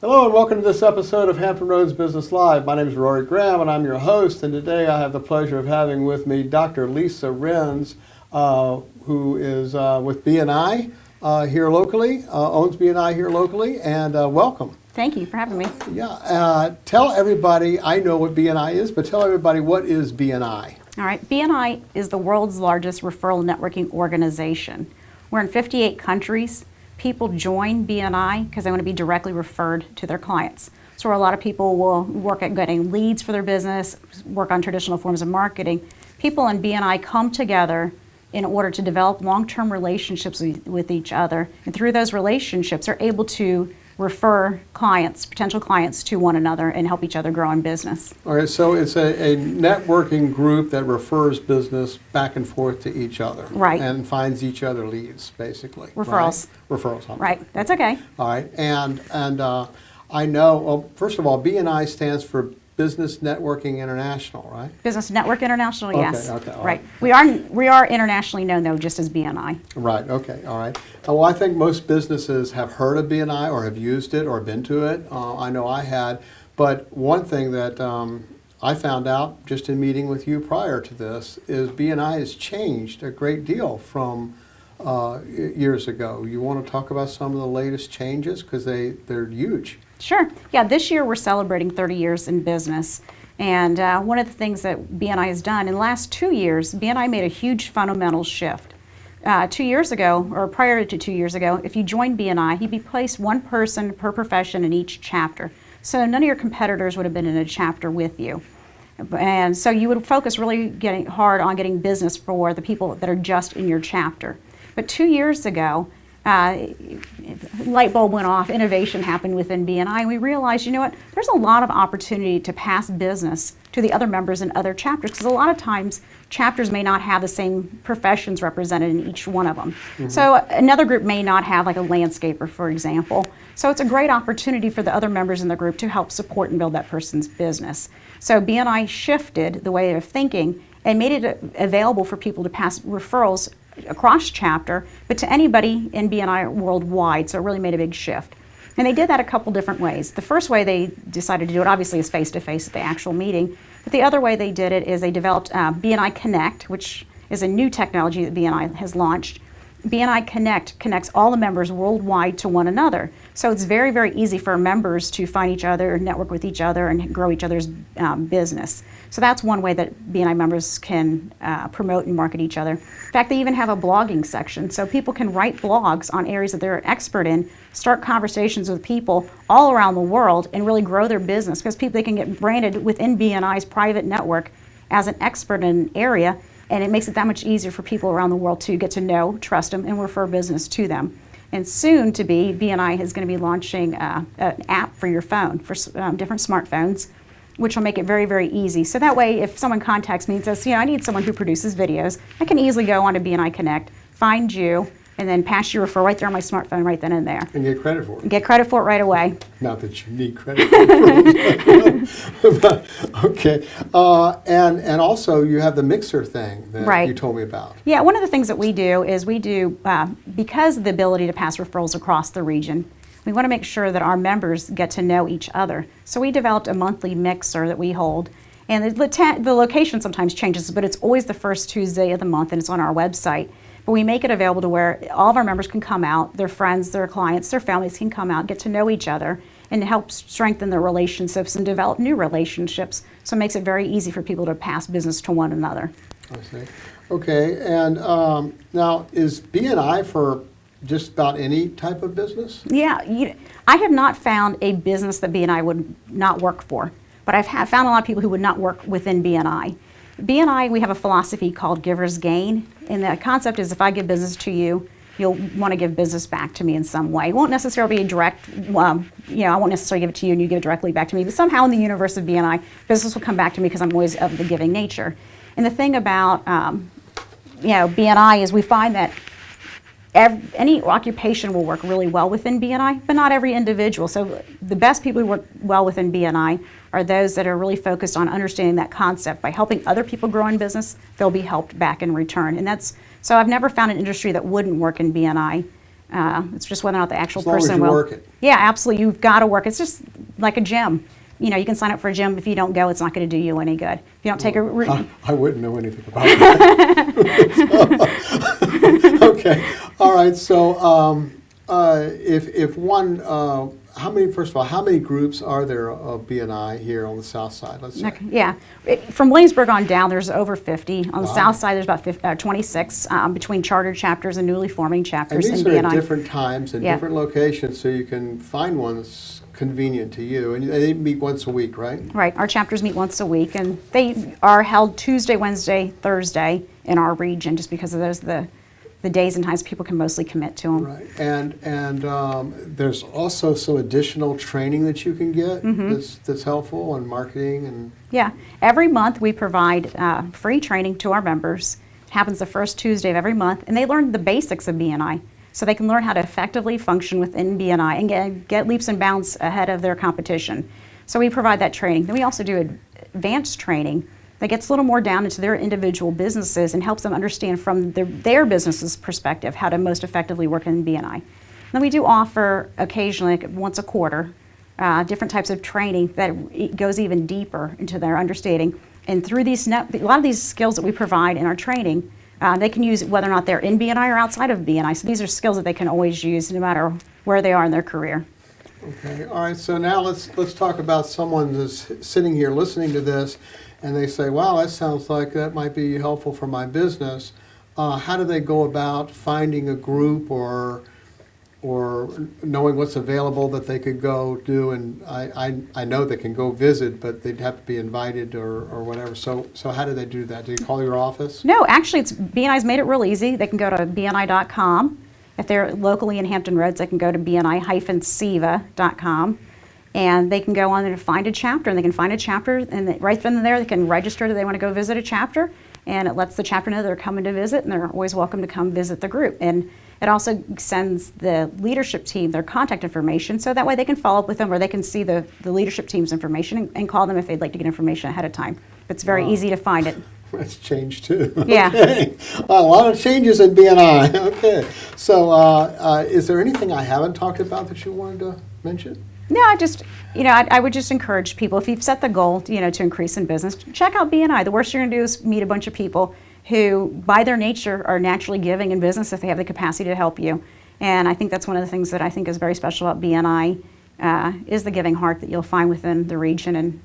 Hello and welcome to this episode of Hampton Roads Business Live. My name is Rory Graham and I'm your host, and today I have the pleasure of having with me Dr. Lisa Renz, who is with BNI here locally, owns BNI here locally, and welcome. Thank you for having me. Yeah, tell everybody, I know what BNI is, but tell everybody what is BNI? All right, BNI is the world's largest referral networking organization. We're in 58 countries. People join BNI because they want to be directly referred to their clients. So a lot of people will work at getting leads for their business, work on traditional forms of marketing. People in BNI come together in order to develop long-term relationships with each other. And through those relationships, are able to refer clients, potential clients, to one another and help each other grow in business. All right, so it's a networking group that refers business back and forth to each other. Right. And finds each other leads, basically. Referrals. Right? Referrals. Right, that's okay. All right, and I know, well, first of all, BNI stands for Business Networking International, right? Business Network International, yes. Okay, all right. We are internationally known, though, just as BNI. Right, okay, all right. Well, I think most businesses have heard of BNI or have used it or been to it. I know I had, but one thing that I found out just in meeting with you prior to this is BNI has changed a great deal from years ago. You want to talk about some of the latest changes? Because they're huge. Sure. Yeah, this year we're celebrating 30 years in business. And one of the things that BNI has done in the last 2 years, BNI made a huge fundamental shift. 2 years ago, or prior to 2 years ago, if you joined BNI, you'd be placed one person per profession in each chapter. So none of your competitors would have been in a chapter with you. And so you would focus really getting hard on getting business for the people that are just in your chapter. But 2 years ago, light bulb went off, innovation happened within BNI, and we realized, you know what, there's a lot of opportunity to pass business to the other members in other chapters, because a lot of times chapters may not have the same professions represented in each one of them. Mm-hmm. So another group may not have like a landscaper, for example. So it's a great opportunity for the other members in the group to help support and build that person's business. So BNI shifted the way of thinking and made it available for people to pass referrals across chapter, but to anybody in BNI worldwide, so it really made a big shift. And they did that a couple different ways. The first way they decided to do it, obviously, is face-to-face at the actual meeting, but the other way they did it is they developed BNI Connect, which is a new technology that BNI has launched. BNI Connect connects all the members worldwide to one another. So it's very, very easy for members to find each other, network with each other, and grow each other's business. So that's one way that BNI members can promote and market each other. In fact, they even have a blogging section, so people can write blogs on areas that they're an expert in, start conversations with people all around the world, and really grow their business, because they can get branded within BNI's private network as an expert in an area, and it makes it that much easier for people around the world to get to know, trust them, and refer business to them. And soon to be, BNI is going to be launching an app for your phone, for different smartphones, which will make it very, very easy. So that way, if someone contacts me and says, you know, I need someone who produces videos, I can easily go onto BNI Connect, find you, and then pass your referral right there on my smartphone right then and there. And get credit for it. And get credit for it right away. Not that you need credit for it. But, okay. And also you have the mixer thing that you told me about. Yeah, one of the things that we do is because of the ability to pass referrals across the region, we want to make sure that our members get to know each other. So we developed a monthly mixer that we hold. And the location sometimes changes, but it's always the first Tuesday of the month, and it's on our website. But we make it available to where all of our members can come out, their friends, their clients, their families can come out, get to know each other, and help strengthen their relationships and develop new relationships. So it makes it very easy for people to pass business to one another. I see. Okay, and now is BNI for just about any type of business? Yeah, I have not found a business that BNI would not work for, but I've found a lot of people who would not work within BNI. BNI, we have a philosophy called Giver's Gain, and the concept is if I give business to you, you'll want to give business back to me in some way. It won't necessarily be a direct, I won't necessarily give it to you and you give it directly back to me, but somehow in the universe of BNI, business will come back to me because I'm always of the giving nature. And the thing about, BNI is we find that any occupation will work really well within BNI, but not every individual. So the best people who work well within BNI are those that are really focused on understanding that concept. By helping other people grow in business, they'll be helped back in return. And so I've never found an industry that wouldn't work in BNI. It's just whether or not the actual As long as person you will. work it. Yeah, absolutely. You've got to work. It's just like a gym. You know, you can sign up for a gym. If you don't go, it's not going to do you any good. If you don't take I wouldn't know anything about that. Okay, all right. So if one, first of all, how many groups are there of BNI here on the south side? Let's say. Okay, yeah. From Williamsburg on down, there's over 50. On the Wow. south side, there's about 26 between chartered chapters and newly forming And chapters these in are BNI. at different times and Yeah. different locations, so you can find one that's convenient to you. And they meet once a week, right? Right. Our chapters meet once a week, and they are held Tuesday, Wednesday, Thursday in our region, just because of those the days and times people can mostly commit to them. Right. And there's also some additional training that you can get that's helpful in marketing and. Yeah. Every month we provide free training to our members. It happens the first Tuesday of every month, and they learn the basics of BNI. So they can learn how to effectively function within BNI and get leaps and bounds ahead of their competition. So we provide that training. Then we also do advanced training that gets a little more down into their individual businesses and helps them understand from their business's perspective how to most effectively work in BNI. Then we do offer occasionally, like once a quarter, different types of training that it goes even deeper into their understanding. And through a lot of these skills that we provide in our training, they can use whether or not they're in BNI or outside of BNI. So these are skills that they can always use no matter where they are in their career. Okay, all right, so now let's talk about someone that's sitting here listening to this and they say, wow, that sounds like that might be helpful for my business. How do they go about finding a group or knowing what's available that they could go do? And I know they can go visit, but they'd have to be invited or whatever. So how do they do that? Do you call your office? No, actually, BNI's made it real easy. They can go to BNI.com. If they're locally in Hampton Roads, they can go to BNI-SEVA.com. And they can go on there to find a chapter, and they can find a chapter, and right then and there they can register that they want to go visit a chapter, and it lets the chapter know they're coming to visit, and they're always welcome to come visit the group. And it also sends the leadership team their contact information, so that way they can follow up with them, or they can see the leadership team's information and call them if they'd like to get information ahead of time. It's very easy to find it. That's changed too. Yeah. Okay. A lot of changes in BNI. Okay. So is there anything I haven't talked about that you wanted to mention? No, I would just encourage people, if you've set the goal, to increase in business, check out BNI. The worst you're going to do is meet a bunch of people who, by their nature, are naturally giving in business if they have the capacity to help you. And I think that's one of the things that I think is very special about BNI, is the giving heart that you'll find within the region.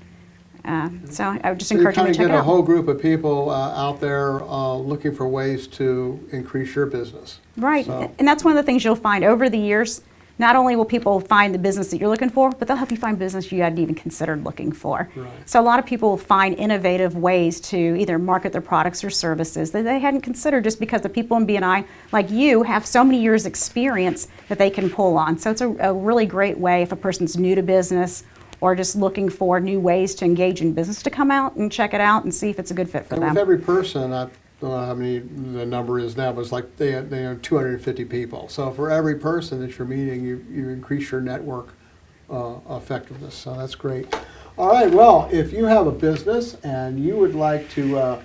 And so I would just encourage you to check it kind of get a out. whole group of people out there looking for ways to increase your business. Right, So- and that's one of the things you'll find over the years. Not only will people find the business that you're looking for, but they'll help you find business you hadn't even considered looking for. Right. So a lot of people find innovative ways to either market their products or services that they hadn't considered, just because the people in BNI, like you, have so many years experience that they can pull on. So it's a really great way if a person's new to business or just looking for new ways to engage in business, to come out and check it out and see if it's a good fit for And them. with every person, I don't know how many the number is now, but it's like they are 250 people. So for every person that you're meeting, you increase your network effectiveness. So that's great. All right, well, if you have a business and you would like to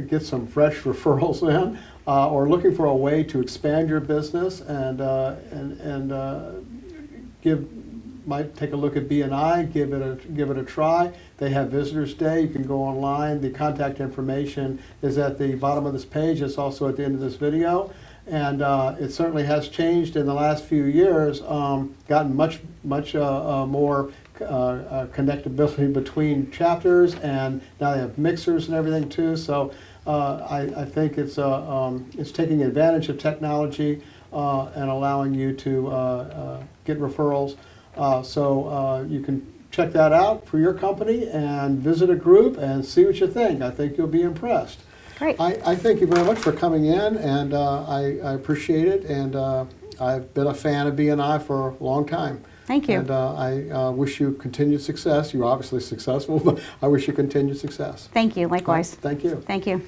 get some fresh referrals in, or looking for a way to expand your business and might take a look at BNI, give it a try. They have Visitors Day. You can go online. The contact information is at the bottom of this page. It's also at the end of this video. And it certainly has changed in the last few years, gotten much more connectability between chapters, and now they have mixers and everything too. So I think it's taking advantage of technology and allowing you to get referrals. So you can check that out for your company and visit a group and see what you think. I think you'll be impressed. Great. I thank you very much for coming in, and I appreciate it. And I've been a fan of BNI for a long time. Thank you. And I wish you continued success. You're obviously successful, but I wish you continued success. Thank you. Likewise. Thank you. Thank you.